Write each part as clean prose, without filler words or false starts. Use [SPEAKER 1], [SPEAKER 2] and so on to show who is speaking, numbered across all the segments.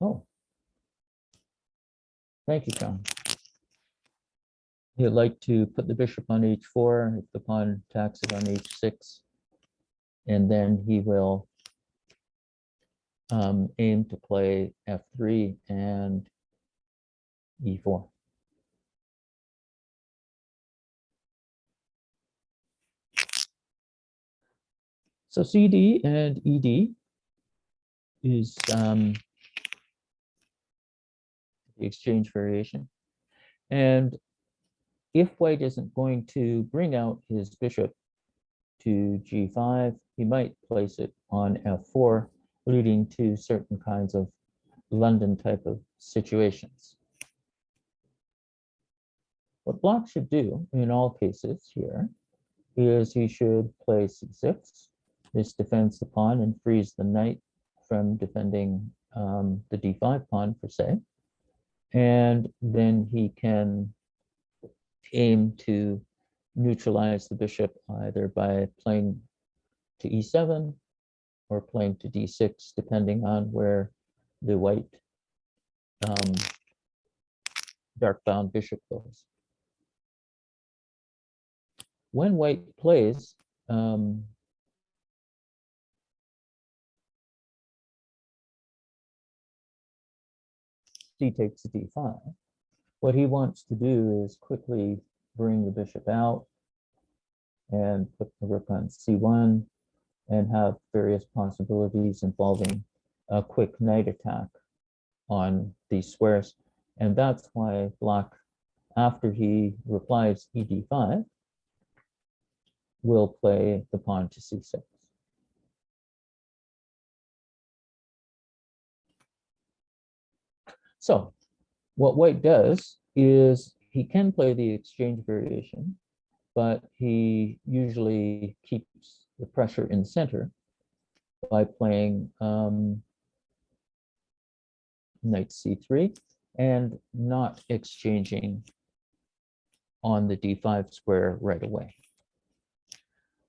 [SPEAKER 1] Oh, thank you, John. He'd like to put the bishop on h4 if the pawn attacks it on h6, and then he will aim to play f3 and e4. So CD and ED is the exchange variation. And if white isn't going to bring out his bishop to g5, he might place it on f4, leading to certain kinds of London type of situations. What black should do in all cases here is he should play c6. This defends the pawn and frees the knight from defending the d5 pawn per se. And then he can aim to neutralize the bishop either by playing to e7 or playing to d6, depending on where the white dark-bound bishop goes. When white plays c takes d5, what he wants to do is quickly bring the bishop out and put the rook on c1 and have various possibilities involving a quick knight attack on these squares. And that's why black, after he replies ed5, will play the pawn to c6. So what white does is he can play the exchange variation, but he usually keeps the pressure in the center by playing knight c3 and not exchanging on the d5 square right away.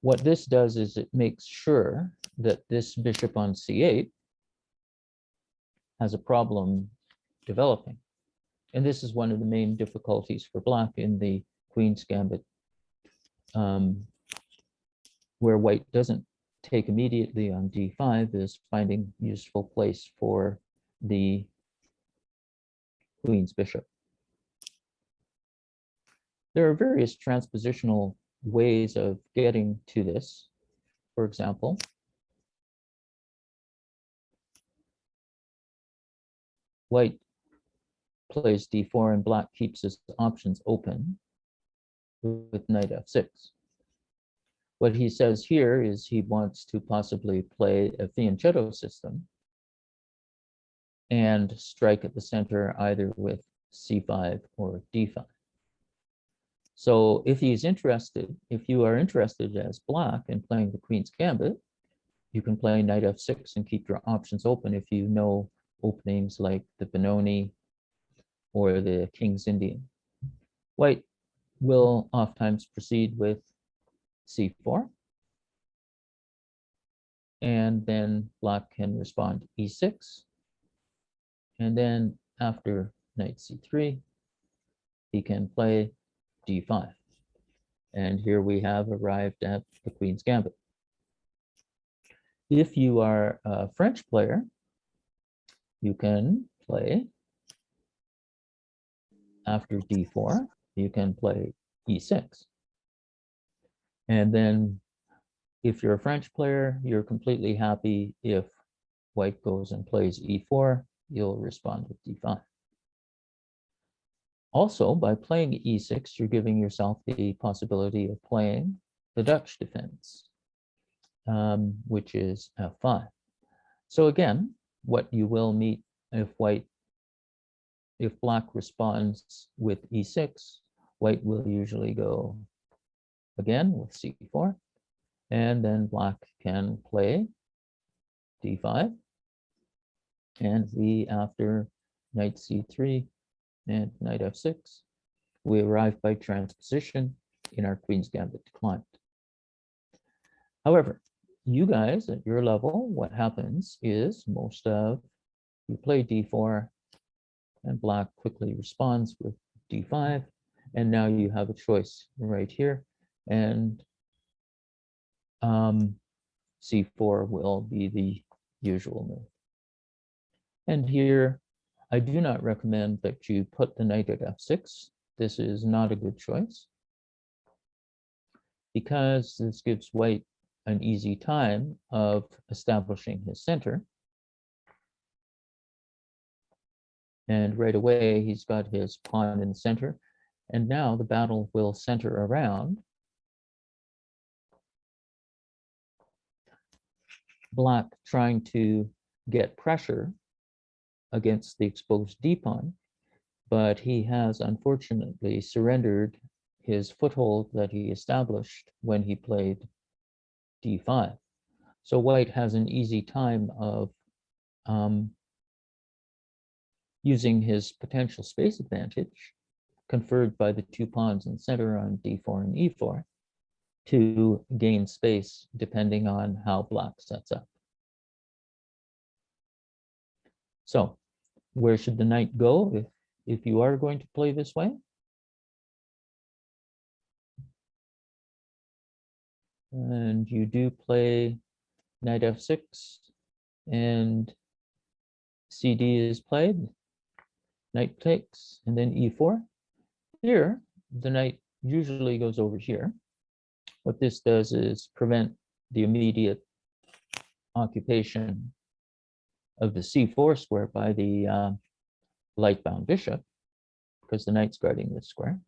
[SPEAKER 1] What this does is it makes sure that this bishop on c8 has a problem developing. And this is one of the main difficulties for black in the Queen's Gambit, where white doesn't take immediately on d5, is finding useful place for the Queen's bishop. There are various transpositional ways of getting to this. For example, white plays d4 and black keeps his options open with knight f6. What he says here is he wants to possibly play a fianchetto system and strike at the center either with c5 or d5. So if he's interested, if you are interested as black in playing the Queen's Gambit, you can play knight f6 and keep your options open if you know openings like the Benoni or the King's Indian. White will oftentimes proceed with c4, and then black can respond e6, and then after knight c3, he can play d5. And here we have arrived at the Queen's Gambit. If you are a French player, you can play after d4, you can play e6. And then if you're a French player, you're completely happy if white goes and plays e4, you'll respond with d5. Also, by playing e6, you're giving yourself the possibility of playing the Dutch defense, which is f5. So again, what you will meet if black responds with e6, white will usually go again with c4, and then black can play d5, and we, after knight c3 and knight f6, we arrive by transposition in our Queen's Gambit declined. However, you guys at your level, what happens is most of You play d4, and black quickly responds with d5, and now you have a choice right here, and c4 will be the usual move. And here, I do not recommend that you put the knight at f6. This is not a good choice, because this gives white an easy time of establishing his center. And right away, he's got his pawn in the center. And now the battle will center around black trying to get pressure against the exposed d-pawn, but he has unfortunately surrendered his foothold that he established when he played d5. So white has an easy time of using his potential space advantage conferred by the two pawns in center on d4 and e4 to gain space depending on how black sets up. So where should the knight go if you are going to play this way? And you do play knight f6, and cd is played, knight takes, and then e4. Here, the knight usually goes over here. What this does is prevent the immediate occupation of the c4 square by the light-bound bishop, because the knight's guarding this square.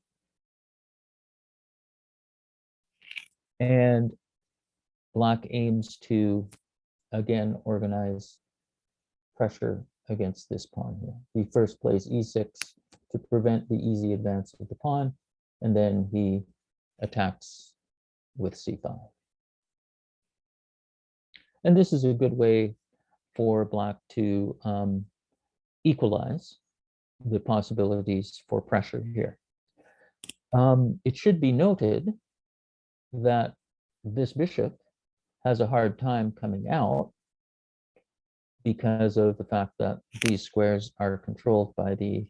[SPEAKER 1] And black aims to, again, organize pressure against this pawn here. He first plays e6 to prevent the easy advance of the pawn, and then he attacks with c5. And this is a good way for black to equalize the possibilities for pressure here. It should be noted that this bishop has a hard time coming out because of the fact that these squares are controlled by the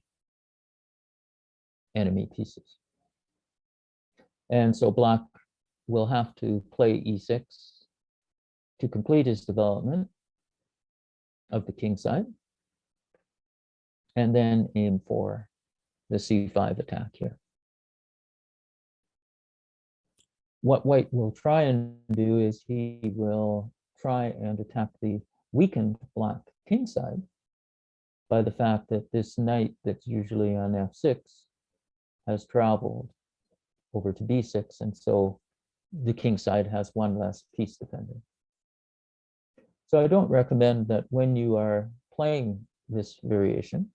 [SPEAKER 1] enemy pieces. And so black will have to play e6 to complete his development of the king side, and then aim for the c5 attack here. What white will try and do is he will try and attack the weakened black king side by the fact that this knight that's usually on f6 has traveled over to b6, and so the king side has one less piece defending. So I don't recommend that when you are playing this variation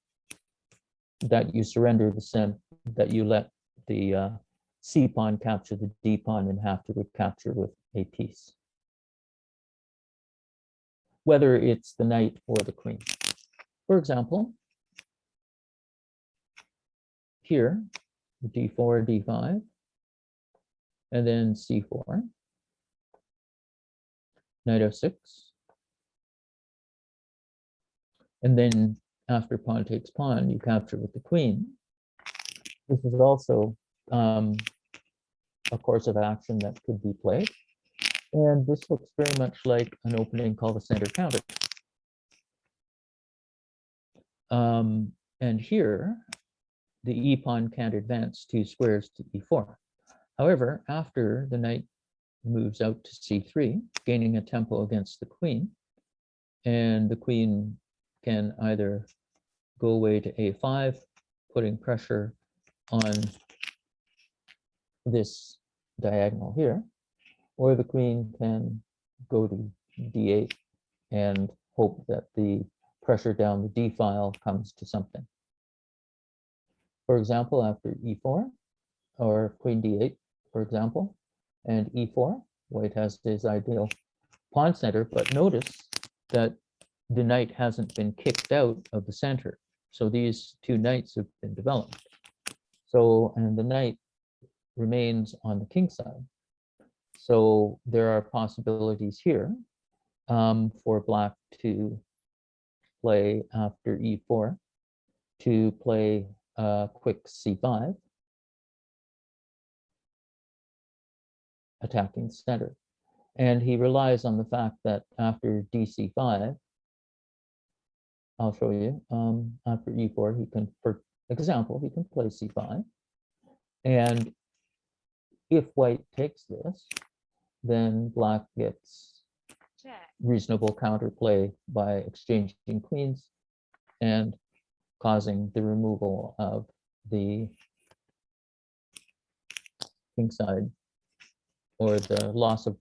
[SPEAKER 1] that you surrender the center, that you let the c pawn capture the d pawn and have to recapture with a piece, whether it's the knight or the queen. For example, here, d4, d5, and then c4, knight f6, and then after pawn takes pawn, you capture with the queen. This is also a course of action that could be played. And this looks very much like an opening called a center counter. And here, the e pawn can't advance 2 squares to e4. However, after the knight moves out to c3, gaining a tempo against the queen, and the queen can either go away to a5, putting pressure on this diagonal here, or the queen can go to d8 and hope that the pressure down the d file comes to something. For example, after e4, or queen d8, for example, and e4, white has his ideal pawn center, but notice that the knight hasn't been kicked out of the center. So these two knights have been developed. So, and the knight remains on the king side. So there are possibilities here for black to play after e4 to play a quick c5, attacking center. And he relies on the fact that after dc5, I'll show you, after e4, he can, for example, he can play c5. And if white takes this, then black gets reasonable counterplay by exchanging queens and causing the removal of the kingside or the loss of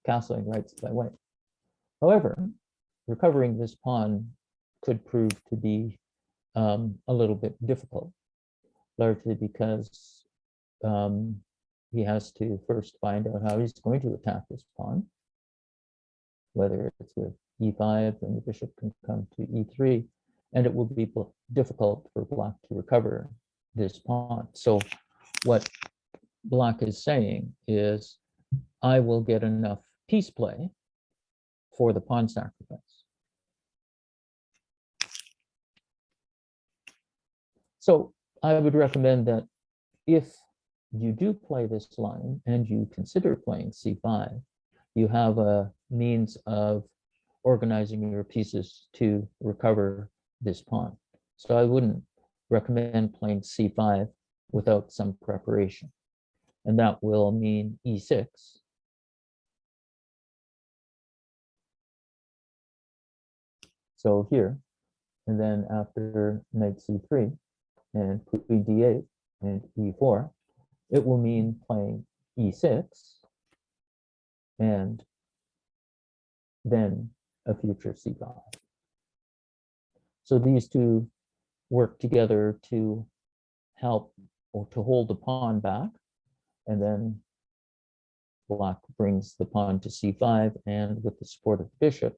[SPEAKER 1] castling rights by white. However, recovering this pawn could prove to be a little bit difficult, largely because he has to first find out how he's going to attack this pawn, whether it's with e5, then the bishop can come to e3, and it will be difficult for black to recover this pawn. So what black is saying is, I will get enough piece play for the pawn sacrifice. So I would recommend that if you do play this line and you consider playing c5, you have a means of organizing your pieces to recover this pawn. So I wouldn't recommend playing c5 without some preparation. And that will mean e6. So here, and then after knight c3 and queen d8 and e4, it will mean playing e6 and then a future c5. So these two work together to help or to hold the pawn back, and then black brings the pawn to c5, and with the support of the bishop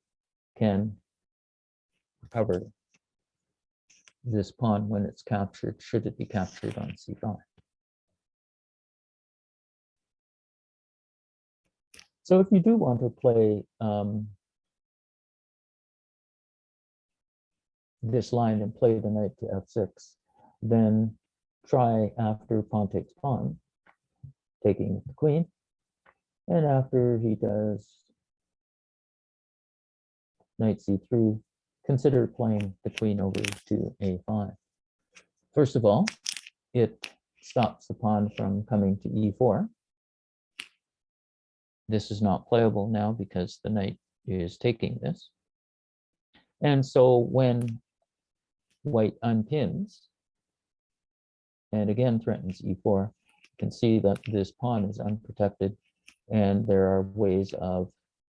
[SPEAKER 1] can recover this pawn when it's captured, should it be captured on c5. So if you do want to play this line and play the knight to f6, then try after pawn takes pawn, taking the queen, and after he does knight c3, consider playing the queen over to a5. First of all, it stops the pawn from coming to e4. This is not playable now because the knight is taking this. And so when white unpins and again threatens e4, you can see that this pawn is unprotected and there are ways of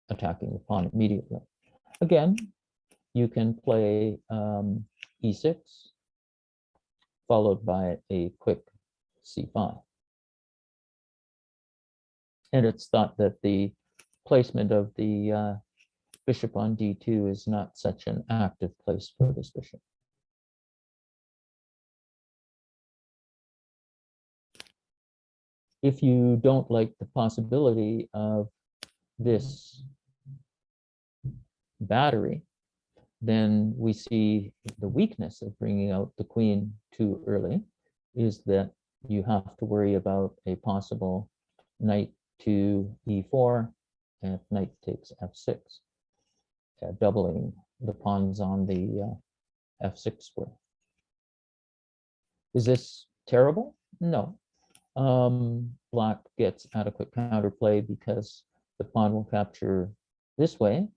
[SPEAKER 1] attacking the pawn immediately. Again, you can play e6 followed by a quick c5. And it's thought that the placement of the bishop on d2 is not such an active place for this bishop. If you don't like the possibility of this battery, then we see the weakness of bringing out the queen too early is that you have to worry about a possible knight to e4 and knight takes f6, doubling the pawns on the f6 square. Is this terrible? No. Black gets adequate counterplay because the pawn will capture this way.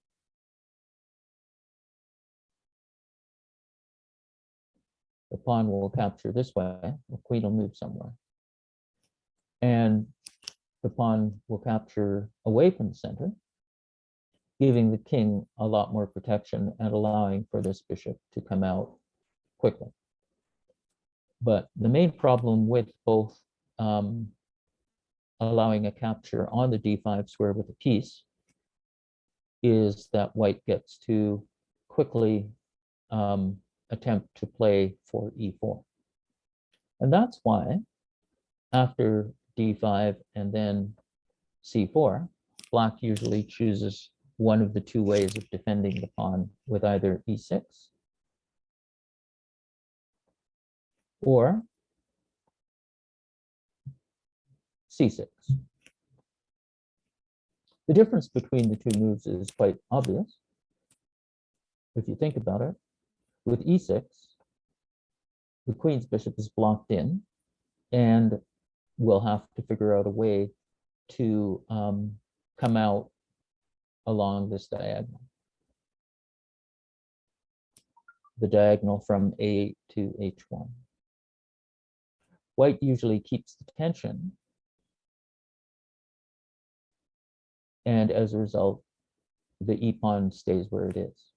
[SPEAKER 1] The pawn will capture this way, the queen will move somewhere. And the pawn will capture away from the center, giving the king a lot more protection and allowing for this bishop to come out quickly. But the main problem with both allowing a capture on the d5 square with a piece is that white gets to quickly attempt to play for e4. And that's why after d5 and then c4, black usually chooses one of the two ways of defending the pawn with either e6 or c6. The difference between the two moves is quite obvious if you think about it. With e6, the queen's bishop is blocked in, and we'll have to figure out a way to come out along this diagonal. The diagonal from A to H1. White usually keeps the tension, and as a result, the e-pawn stays where it is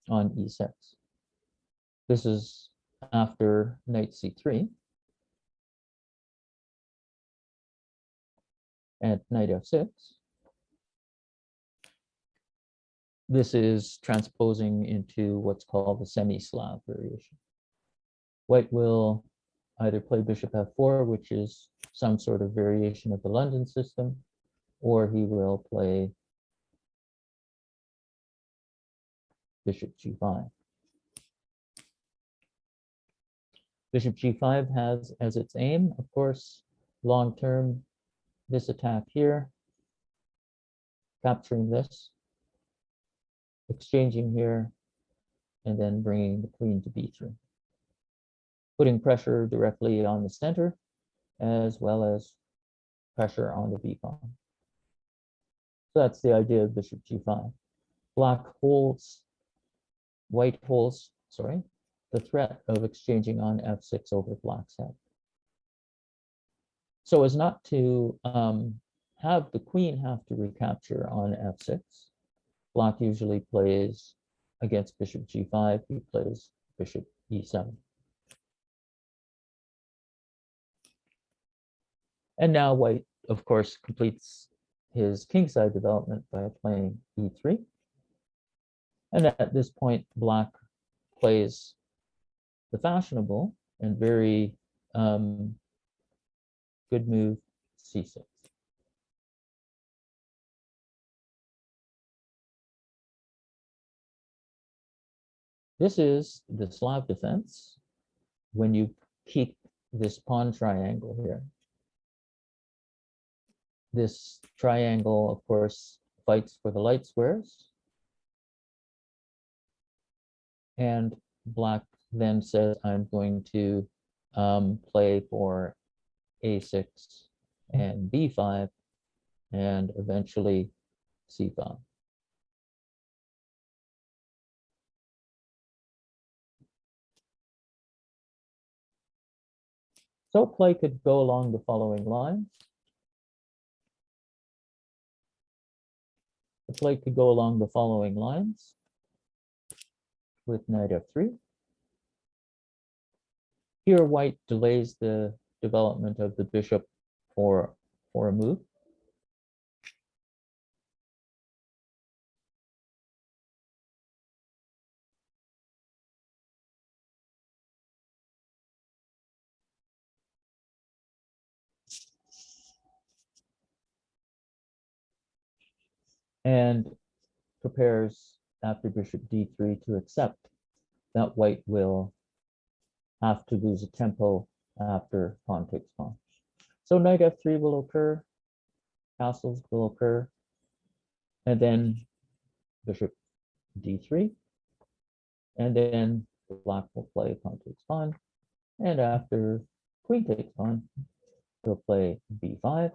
[SPEAKER 1] on e6. This is after knight c3 and knight f6. This is transposing into what's called the semi-Slav variation. White will either play bishop f4, which is some sort of variation of the London system, or he will play bishop g5. Bishop g5 has as its aim, of course, long-term, this attack here, capturing this, exchanging here, and then bringing the queen to b3. Putting pressure directly on the center, as well as pressure on the b-pawn. So that's the idea of bishop g5. White holds, the threat of exchanging on f6 over black's head. So as not to have the queen have to recapture on f6, black usually plays against bishop g5, he plays bishop e7. And now white, of course, completes his kingside development by playing e3. And at this point, black plays the fashionable and very good move, c6. This is the Slab defense when you keep this pawn triangle here. This triangle, of course, fights for the light squares. And black then says, I'm going to play for a6 and b5, and eventually c5. So play could go along the following lines. The play could go along the following lines with knight f3. Here, white delays the development of the bishop for a move. And prepares after bishop d3 to accept that white will have to lose a tempo after pawn takes pawn. So knight f3 will occur, castles will occur, and then bishop d3, and then black will play pawn takes pawn, and after queen takes pawn, he'll play b5,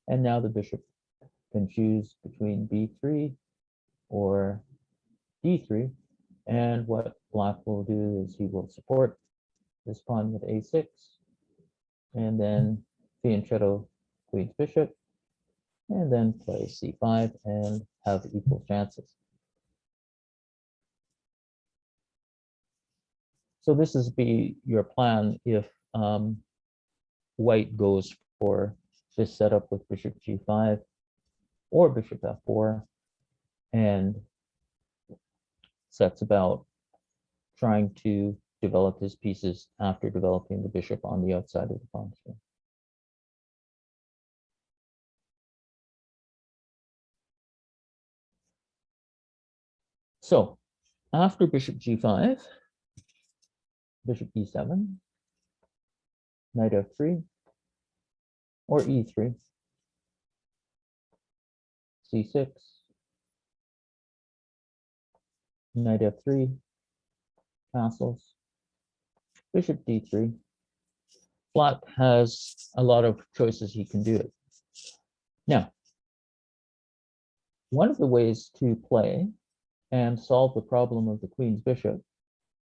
[SPEAKER 1] and now the bishop can choose between b3 or d3, and what black will do is he will support this pawn with a6, and then fianchetto queen's bishop, and then play c5 and have equal chances. So this is be your plan if white goes for this setup with bishop g5 or bishop f4 and sets about trying to develop his pieces after developing the bishop on the outside of the pawn string. So after bishop g5, bishop e7, knight f3, or e3, c6, knight f3, castles, bishop d3. Black has a lot of choices he can do it. Now, one of the ways to play and solve the problem of the queen's bishop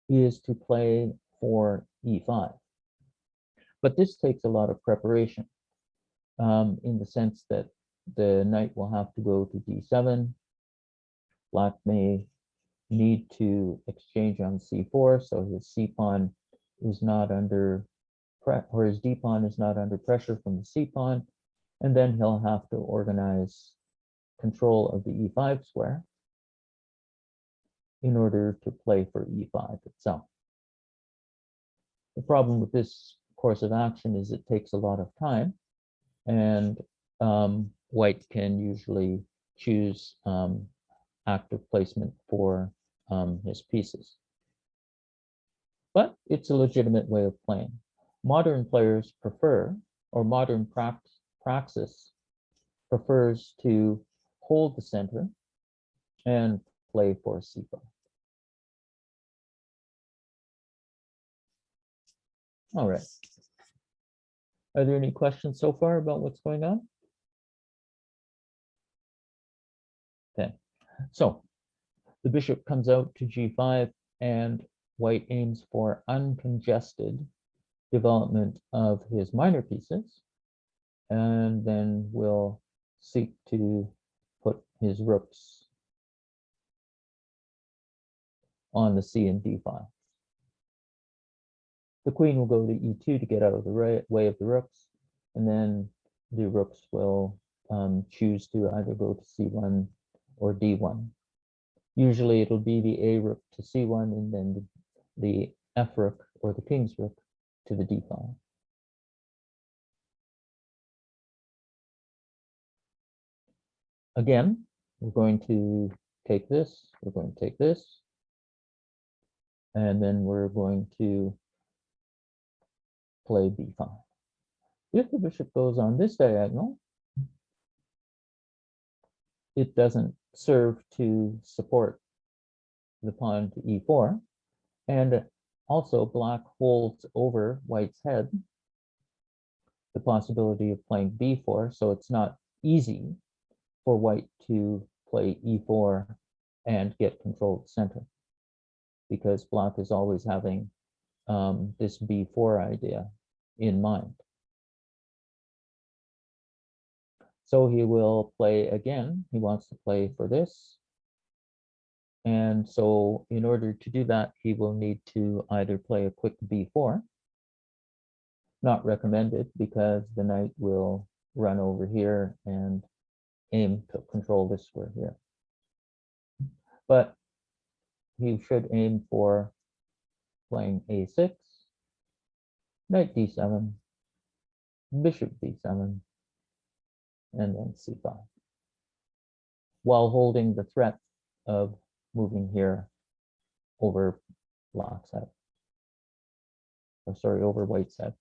[SPEAKER 1] is to play for e5. But this takes a lot of preparation in the sense that the knight will have to go to d7. Black may need to exchange on c4, so his c pawn is not under or his d pawn is not under pressure from the c pawn, and then he'll have to organize control of the e5 square in order to play for e5 itself. The problem with this course of action is it takes a lot of time, and white can usually choose active placement for his pieces. But it's a legitimate way of playing. Modern players prefer, or modern praxis prefers to hold the center and play for c5. All right. Are there any questions so far about what's going on? Okay. So the bishop comes out to g5, and white aims for uncongested development of his minor pieces, and then will seek to put his rooks on the c and d file. The queen will go to e2 to get out of the way of the rooks, and then the rooks will choose to either go to c1 or d1. Usually it'll be the a rook to c1, and then the f rook or the king's rook to the d file. Again, we're going to take this, we're going to take this, and then we're going to play b5. If the bishop goes on this diagonal, it doesn't serve to support the pawn to e4, and also black holds over white's head the possibility of playing b4, so it's not easy for white to play e4 and get control of the center, because black is always having this b4 idea in mind. So he will play again. He wants to play for this. And so in order to do that, he will need to either play a quick b4, not recommended because the knight will run over here and aim to control this square here. But he should aim for playing a6, knight d7, bishop d7, and then c5, while holding the threat of moving here over black's head, or sorry, over white's head.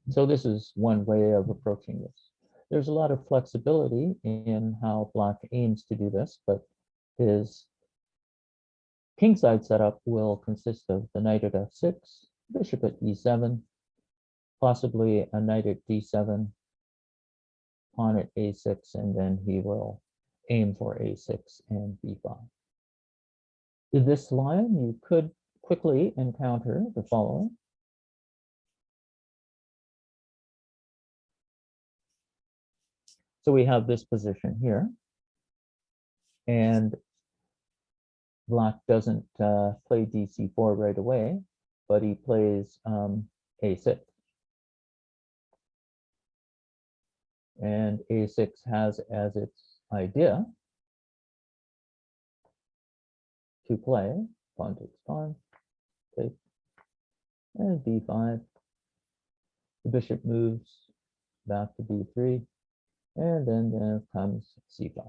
[SPEAKER 1] So this is one way of approaching this. There's a lot of flexibility in how black aims to do this, but his kingside setup will consist of the knight at f6, bishop at e7, possibly a knight at d7, pawn at a6, and then he will aim for a6 and b5. In this line, you could quickly encounter the following. So we have this position here, and black doesn't play dc4 right away, but he plays a6. And a6 has as its idea to play pawn takes pawn, take, and b5. The bishop moves back to b3, and then there comes c5.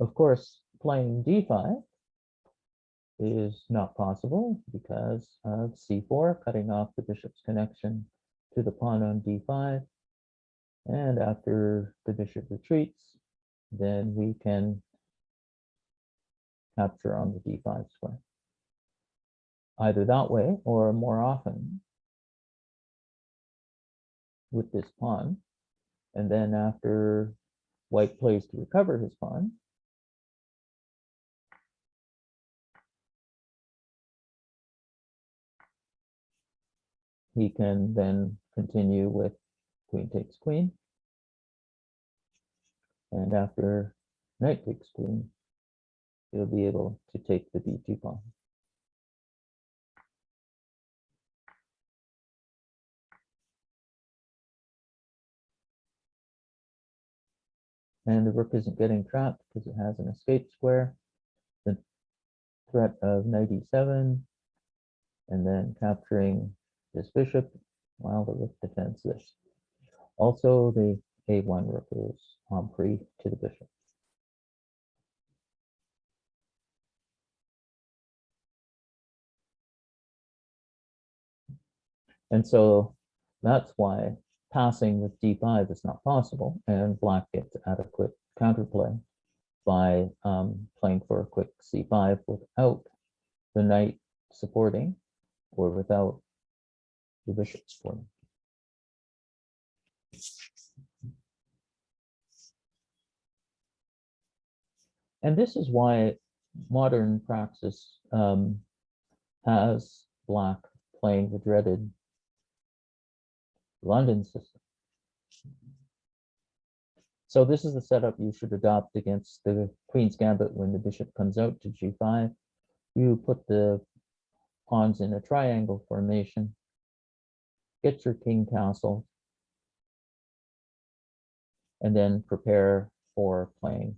[SPEAKER 1] Of course, playing d5 is not possible because of c4, cutting off the bishop's connection to the pawn on d5. And after the bishop retreats, then we can capture on the d5 square. Either that way, or more often with this pawn. And then after white plays to recover his pawn, he can then continue with queen takes queen. And after knight takes queen, he'll be able to take the d2 pawn. And the rook isn't getting trapped because it has an escape square. The threat of knight e7, and then capturing this bishop while the rook defends this. Also, the a1 rook is en prise to the bishop. And so that's why passing with d5 is not possible, and black gets adequate counterplay by playing for a quick c5 without the knight supporting or without the bishop supporting. And this is why modern praxis has black playing the dreaded London system. So this is the setup you should adopt against the queen's gambit when the bishop comes out to g5. You put the pawns in a triangle formation, get your king castle, and then prepare for playing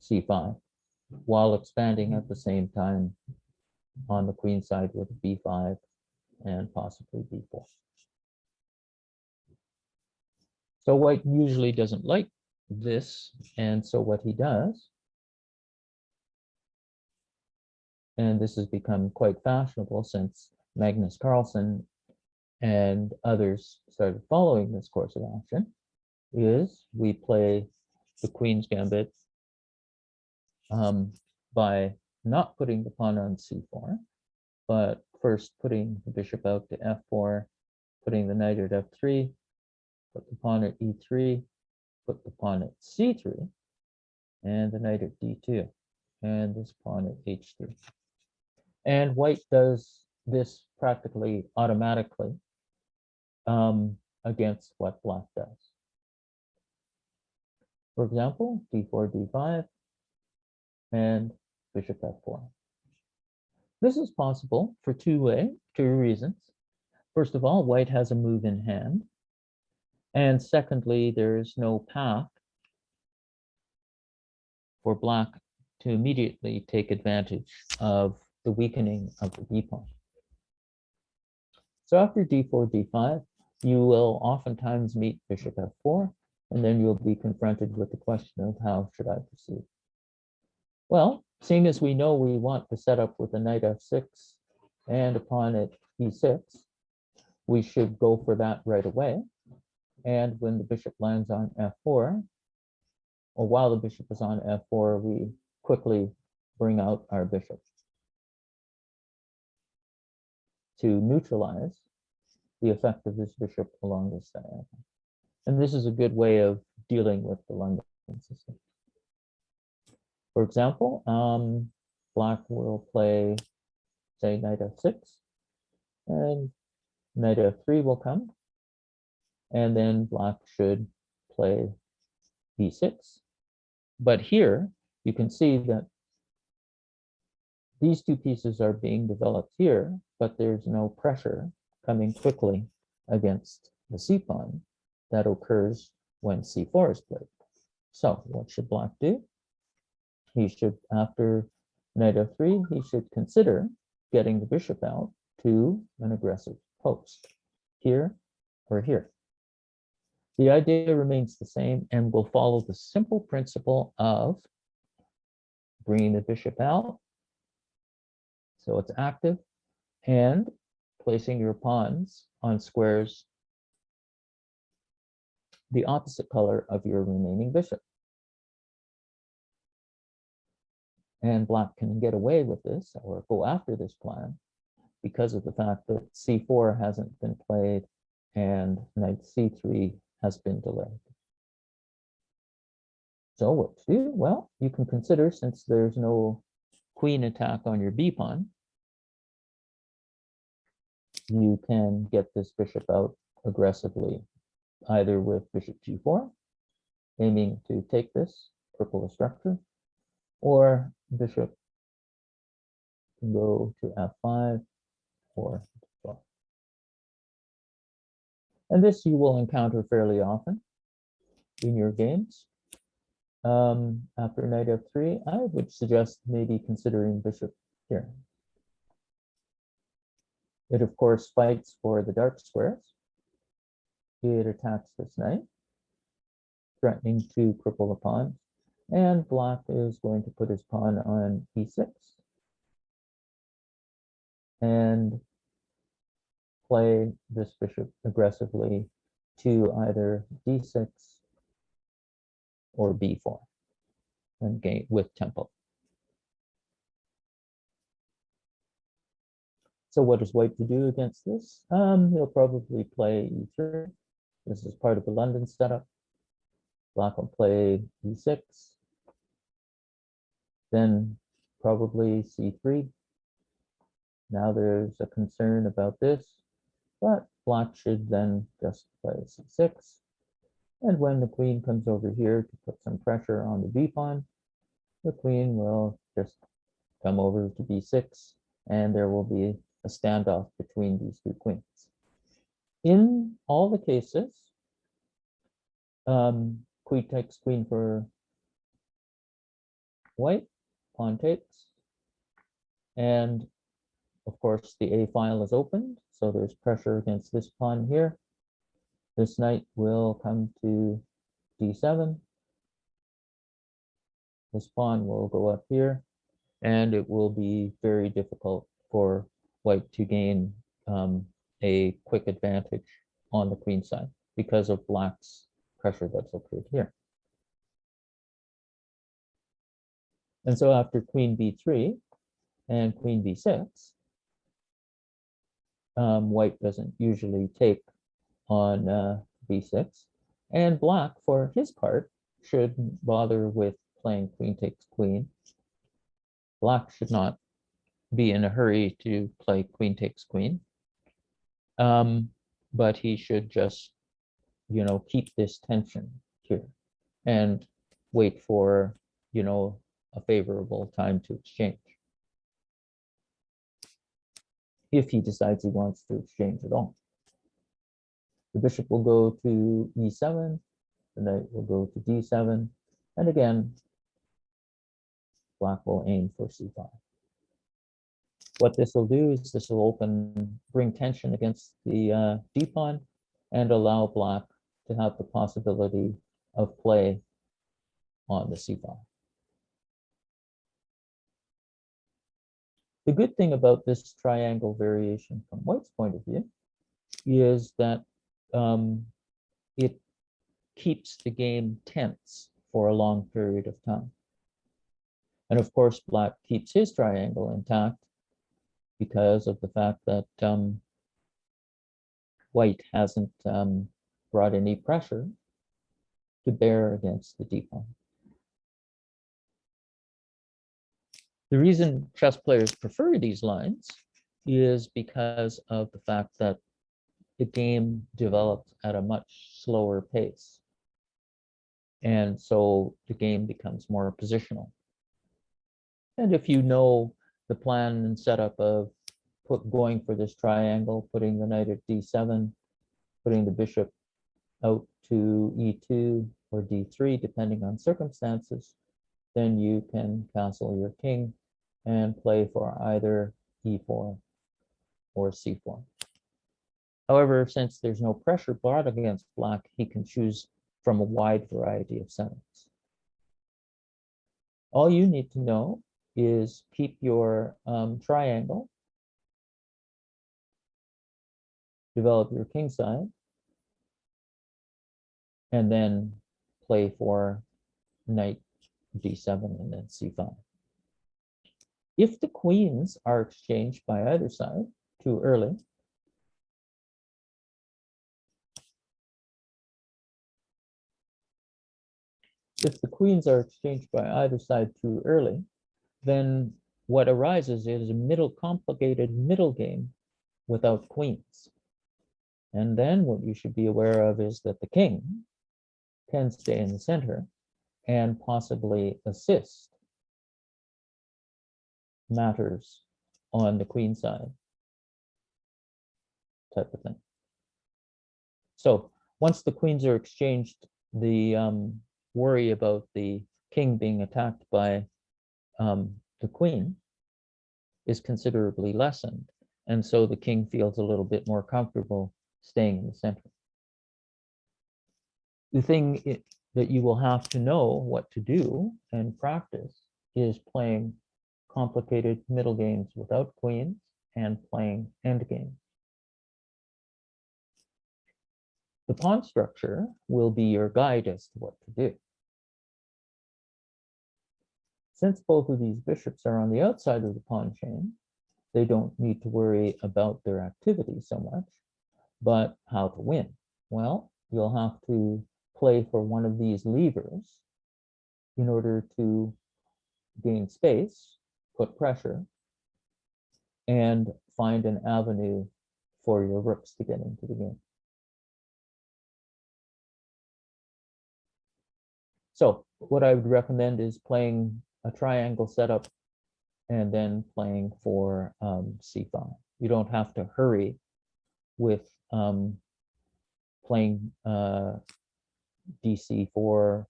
[SPEAKER 1] c5 while expanding at the same time on the queen side with b5 and possibly b4. So white usually doesn't like this, and so what he does, and this has become quite fashionable since Magnus Carlsen and others started following this course of action, is we play the queen's gambit by not putting the pawn on c4, but first putting the bishop out to f4, putting the knight at f3, put the pawn at e3, put the pawn at c3, and the knight at d2, and this pawn at h3. And white does this practically automatically against what black does. For example, d4, d5, and bishop f4. This is possible for two reasons. First of all, white has a move in hand. And secondly, there is no path for black to immediately take advantage of the weakening of the b pawn. So after d4, d5, you will oftentimes meet bishop f4, and then you'll be confronted with the question of how should I proceed? Well, seeing as we know we want to set up with a knight f6 and a pawn at e6, we should go for that right away. And when the bishop lands on f4, or while the bishop is on f4, we quickly bring out our bishop to neutralize the effect of this bishop along this diagonal. And this is a good way of dealing with the London system. For example, black will play, say, knight f6, and knight f3 will come, and then black should play b6. But here, you can see that these two pieces are being developed here, but there's no pressure coming quickly against the c pawn that occurs when c4 is played. So what should black do? He should, after knight f3, he should consider getting the bishop out to an aggressive post, here or here. The idea remains the same and will follow the simple principle of bringing the bishop out, so it's active, and placing your pawns on squares the opposite color of your remaining bishop. And black can get away with this or go after this plan because of the fact that c4 hasn't been played and knight c3 has been delayed. So what to do? Well, you can consider, since there's no queen attack on your b pawn, you can get this bishop out aggressively, either with bishop g4, aiming to take this, cripple the structure, or bishop can go to f5 or f12. And this you will encounter fairly often in your games. After knight f3, I would suggest maybe considering bishop here. It, of course, fights for the dark squares. It attacks this knight, threatening to cripple the pawn. And black is going to put his pawn on e6 and play this bishop aggressively to either d6 or b4 and gain with tempo. So what is white to do against this? He'll probably play e3. This is part of the London setup. Black will play e6, then probably c3. Now there's a concern about this, but black should then just play c6. And when the queen comes over here to put some pressure on the b pawn, the queen will just come over to b6, and there will be a standoff between these two queens. In all the cases, queen takes queen for white, pawn takes, and of course the a file is opened, so there's pressure against this pawn here. This knight will come to d7. This pawn will go up here, and it will be very difficult for white to gain a quick advantage on the queen side because of black's pressure that's occurred here. And so after queen b3 and queen b6, white doesn't usually take on b6, and black, for his part, shouldn't bother with playing queen takes queen. Black should not be in a hurry to play queen takes queen, but he should just, keep this tension here and wait for, a favorable time to exchange, if he decides he wants to exchange at all. The bishop will go to e7, the knight will go to d7, and again, black will aim for c5. What this will do is this will bring tension against the d pawn and allow black to have the possibility of play on the c file. The good thing about this triangle variation from white's point of view is that it keeps the game tense for a long period of time. And of course, black keeps his triangle intact because of the fact that white hasn't brought any pressure to bear against the d pawn. The reason chess players prefer these lines is because of the fact that the game develops at a much slower pace. And so the game becomes more positional. And if you know the plan and setup of going for this triangle, putting the knight at d7, putting the bishop out to e2 or d3, depending on circumstances, then you can castle your king and play for either e4 or c4. However, since there's no pressure brought against black, he can choose from a wide variety of settings. All you need to know is keep your triangle, develop your king side, and then play for knight d7 and then c5. If the queens are exchanged by either side too early, then what arises is a complicated middle game without queens. And then what you should be aware of is that the king can stay in the center and possibly assist matters on the queen side, type of thing. So once the queens are exchanged, the worry about the king being attacked by the queen is considerably lessened. And so the king feels a little bit more comfortable staying in the center. The thing that you will have to know what to do and practice is playing complicated middle games without queens and playing end games. The pawn structure will be your guide as to what to do. Since both of these bishops are on the outside of the pawn chain, they don't need to worry about their activity so much, but how to win? Well, you'll have to play for one of these levers in order to gain space, put pressure, and find an avenue for your rooks to get into the game. So what I would recommend is playing a triangle setup and then playing for c5. You don't have to hurry with playing dc4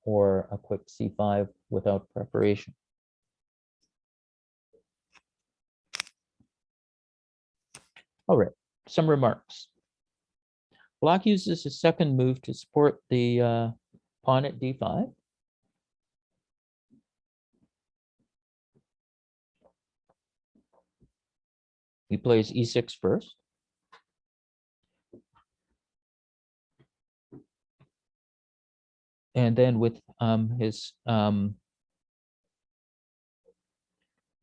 [SPEAKER 1] or a quick c5 without preparation. All right, some remarks. Black uses a second move to support the pawn at d5. He plays e6 first. And then with and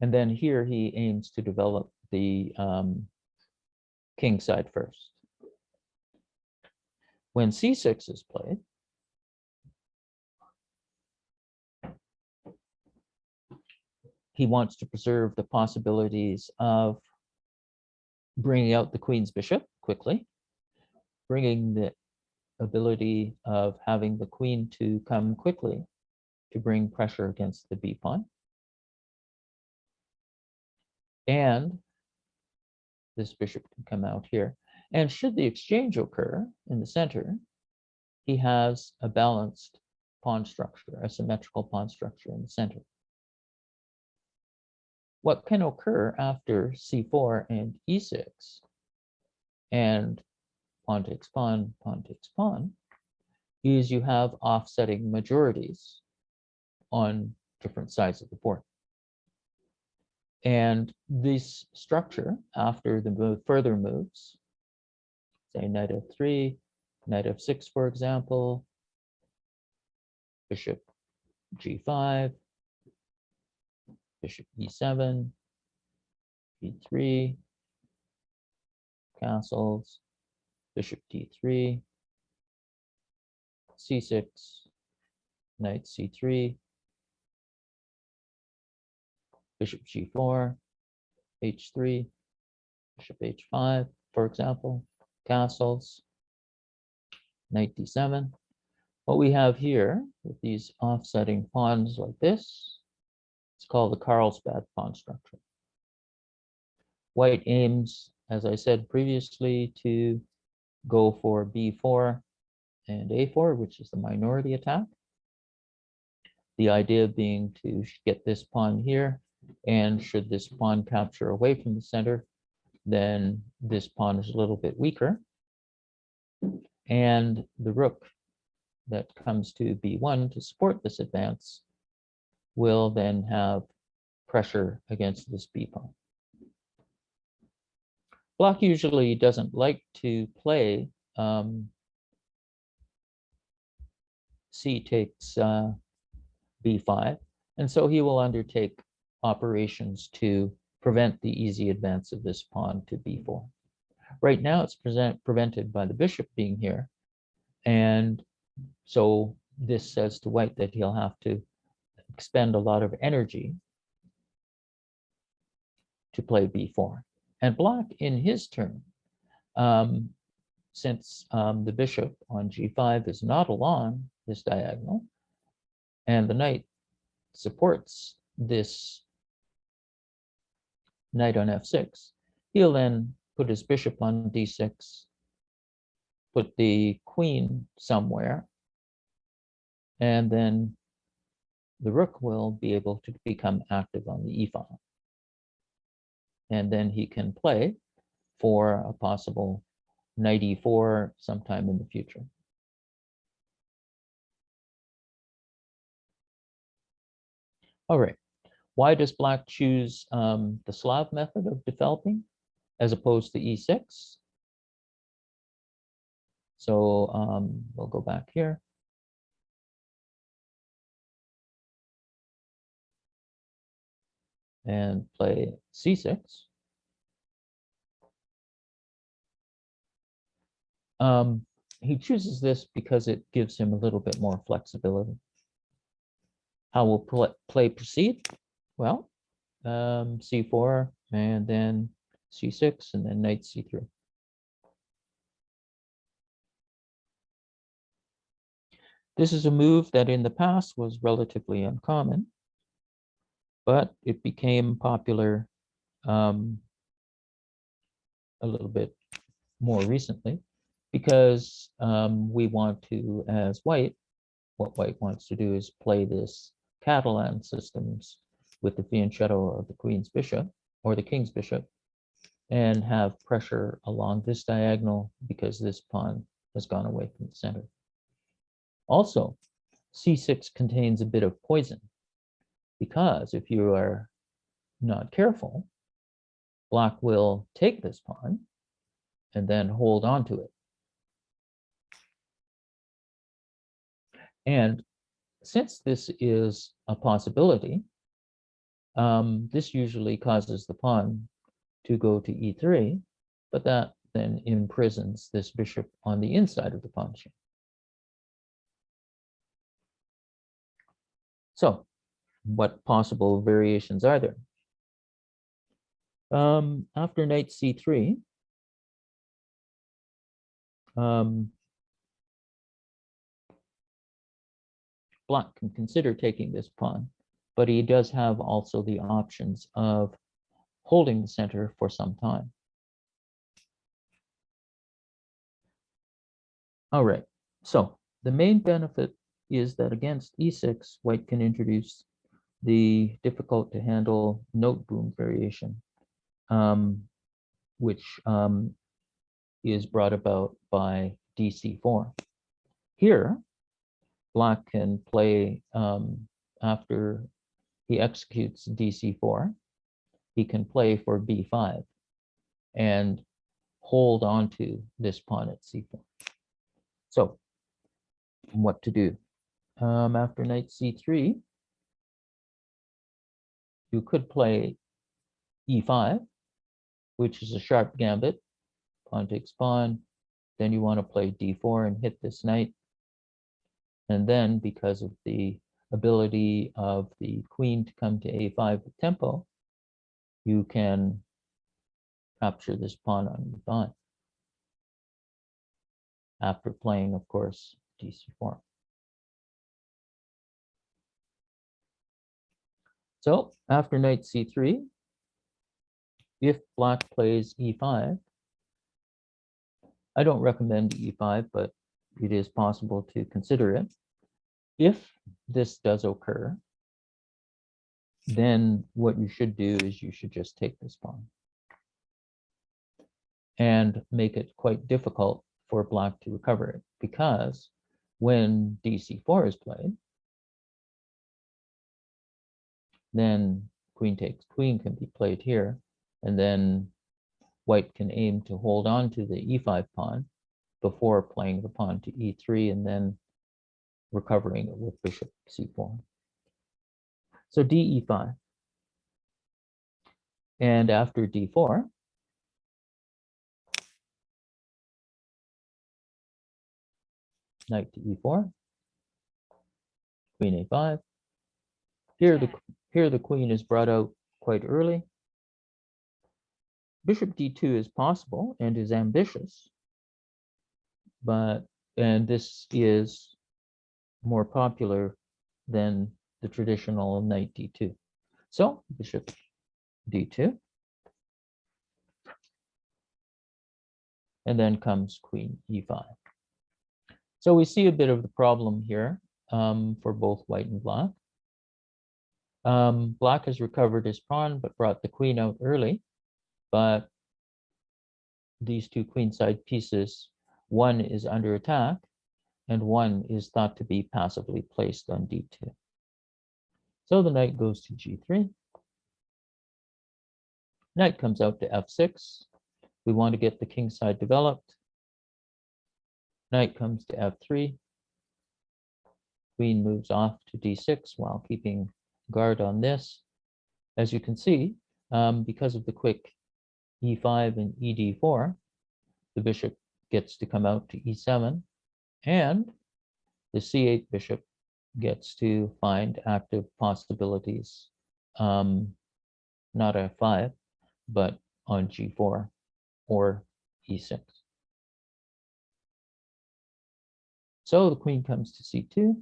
[SPEAKER 1] then here he aims to develop the king side first. When c6 is played, he wants to preserve the possibilities of bringing out the queen's bishop quickly, bringing the ability of having the queen to come quickly to bring pressure against the b pawn. And this bishop can come out here. And should the exchange occur in the center, he has a balanced pawn structure, a symmetrical pawn structure in the center. What can occur after c4 and e6 and pawn takes pawn, is you have offsetting majorities on different sides of the board. And this structure, after the further moves, say knight f3, knight f6, for example, bishop g5, bishop e7, e3, castles, bishop d3, c6, knight c3, bishop g4, h3, bishop h5, for example, castles, knight d7. What we have here with these offsetting pawns like this, it's called the Carlsbad pawn structure. White aims, as I said previously, to go for b4 and a4, which is the minority attack. The idea being to get this pawn here, and should this pawn capture away from the center, then this pawn is a little bit weaker. And the rook that comes to b1 to support this advance will then have pressure against this b pawn. Black usually doesn't like to play c takes b5, and so he will undertake operations to prevent the easy advance of this pawn to b4. Right now it's prevented by the bishop being here, and so this says to white that he'll have to expend a lot of energy to play b4. And black in his turn, since the bishop on g5 is not along this diagonal, and the knight supports this knight on f6, he'll then put his bishop on d6, put the queen somewhere, and then the rook will be able to become active on the e file. And then he can play for a possible knight e4 sometime in the future. All right, why does black choose the Slab method of developing as opposed to e6? So we'll go back here. And play c6. He chooses this because it gives him a little bit more flexibility. How will play proceed? Well, c4, and then c6, and then knight c3. This is a move that in the past was relatively uncommon, but it became popular a little bit more recently because we want to, as white, what white wants to do is play this Catalan systems with the fianchetto of the queen's bishop or the king's bishop and have pressure along this diagonal because this pawn has gone away from the center. Also, c6 contains a bit of poison because if you are not careful, black will take this pawn and then hold on to it. And since this is a possibility, this usually causes the pawn to go to e3, but that then imprisons this bishop on the inside of the pawn chain. So, what possible variations are there? After knight c3, black can consider taking this pawn, but he does have also the options of holding the center for some time. All right, so the main benefit is that against e6, white can introduce the difficult to handle note boom variation, which is brought about by dc4. Here, black can play after he executes dc4, he can play for b5 and hold on to this pawn at c4. So, what to do? After knight c3, you could play e5, which is a sharp gambit. Pawn takes pawn. Then you want to play d4 and hit this knight. And then, because of the ability of the queen to come to a5 with tempo, you can capture this pawn on e5. After playing, of course, dc4. So after knight c3, if black plays e5, I don't recommend e5, but it is possible to consider it. If this does occur, then what you should do is you should just take this pawn. and make it quite difficult for black to recover it, because when dc4 is played, then queen takes queen can be played here, and then white can aim to hold on to the e5 pawn before playing the pawn to e3 and then recovering it with bishop c4. So de5. And after d4, knight to e4, queen a5. Here the queen is brought out quite early. Bishop d2 is possible and is ambitious, and this is more popular than the traditional knight d2. So bishop d2, and then comes queen e5. So we see a bit of the problem here for both white and black. Black has recovered his pawn, but brought the queen out early. But these two queenside pieces, one is under attack, and one is thought to be passively placed on d2. So the knight goes to g3. Knight comes out to f6. We want to get the king side developed. Knight comes to f3. Queen moves off to d6 while keeping guard on this. As you can see, because of the quick e5 and ed4, the bishop gets to come out to e7, and the c8 bishop gets to find active possibilities, not f5, but on g4 or e6. So the queen comes to c2.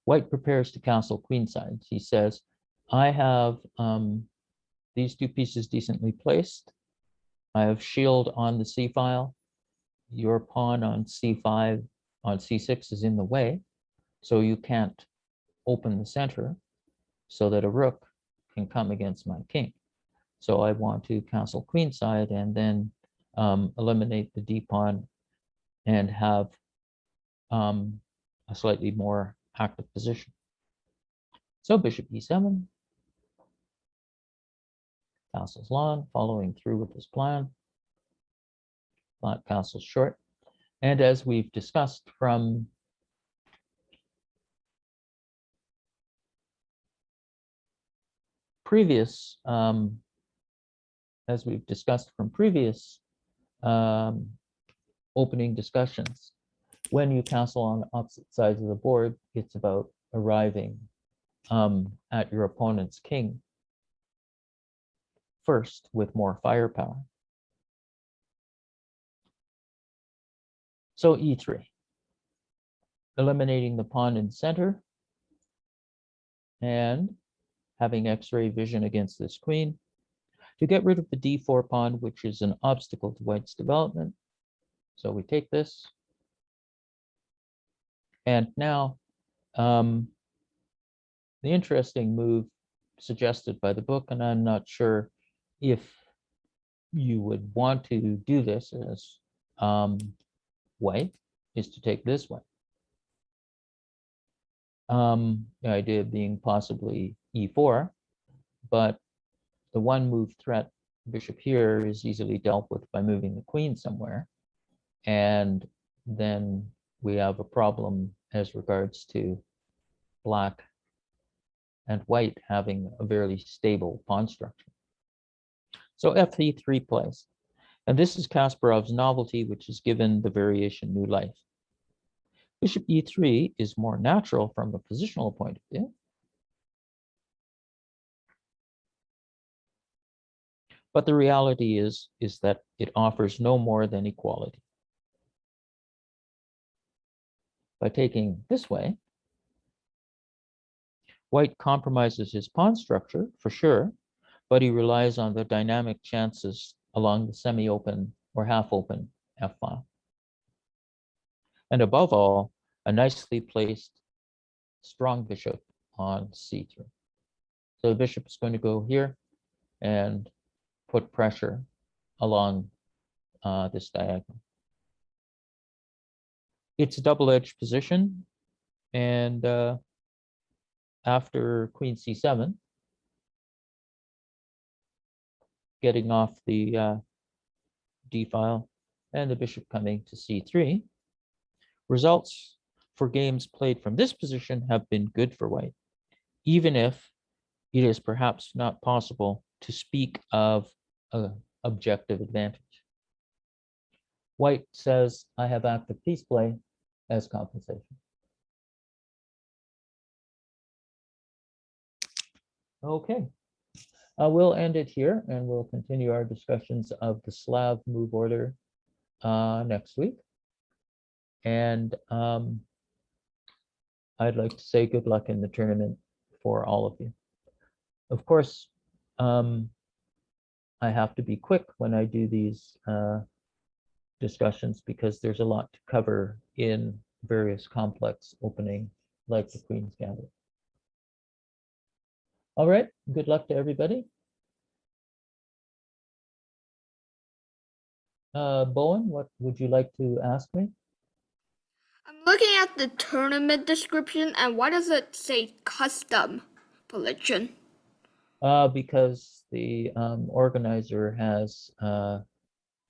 [SPEAKER 1] White prepares to castle queenside. He says, I have these two pieces decently placed. I have shield on the c file. Your pawn on c5, on c6 is in the way, so you can't open the center so that a rook can come against my king. So I want to castle queenside and then eliminate the d pawn and have a slightly more active position. So bishop e7, castles long, following through with his plan. Black castles short. And as we've discussed from previous opening discussions, when you castle on opposite sides of the board, it's about arriving at your opponent's king first with more firepower. So e3, eliminating the pawn in center and having X-ray vision against this queen to get rid of the d4 pawn, which is an obstacle to white's development. So we take this. And now the interesting move suggested by the book, and I'm not sure if you would want to do this as white, is to take this one. The idea being possibly e4, but the one move threat bishop here is easily dealt with by moving the queen somewhere. And then we have a problem as regards to black and white having a very stable pawn structure. So f3 plays. And this is Kasparov's novelty, which has given the variation new life. Bishop e3 is more natural from a positional point of view. But the reality is that it offers no more than equality. By taking this way, white compromises his pawn structure, for sure, but he relies on the dynamic chances along the semi-open or half-open f-file. And above all, a nicely placed strong bishop on c3. So the bishop is going to go here, and put pressure along this diagonal. It's a double-edged position, and after queen c7, getting off the d file and the bishop coming to c3, results for games played from this position have been good for white, even if it is perhaps not possible to speak of an objective advantage. White says, I have active piece play as compensation. Okay, we'll end it here, and we'll continue our discussions of the Slav move order next week. And I'd like to say good luck in the tournament for all of you. Of course, I have to be quick when I do these discussions because there's a lot to cover in various complex opening, like the Queen's Gambit. All right, good luck to everybody. Bowen, what would you like to ask me?
[SPEAKER 2] I'm looking at the tournament description, and why does it say custom position?
[SPEAKER 1] Because the organizer has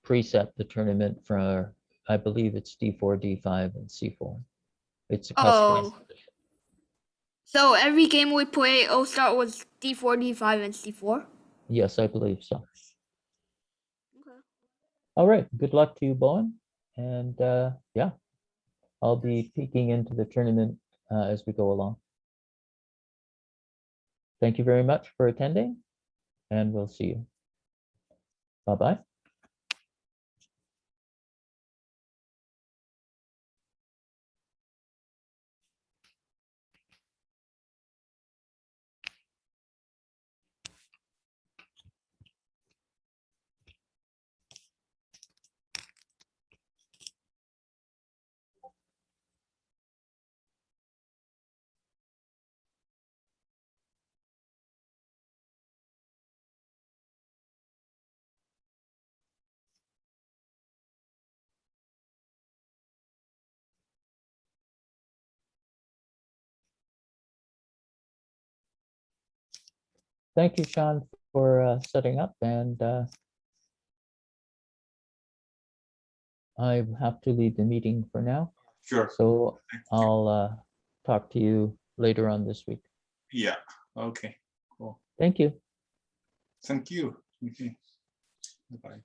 [SPEAKER 1] preset the tournament for, I believe it's D4, D5, and C4. It's a custom.
[SPEAKER 2] Oh. So every game we play, it'll start with D4, D5, and C4?
[SPEAKER 1] Yes, I believe so.
[SPEAKER 2] Okay.
[SPEAKER 1] All right, good luck to you, Bowen. And yeah, I'll be peeking into the tournament as we go along. Thank you very much for attending, and we'll see you. Bye-bye. Thank you, Sean, for setting up, and I have to leave the meeting for now.
[SPEAKER 3] Sure.
[SPEAKER 1] So I'll talk to you later on this week.
[SPEAKER 3] Yeah. Okay. Cool.
[SPEAKER 1] Thank you.
[SPEAKER 3] Thank you. Okay. Bye.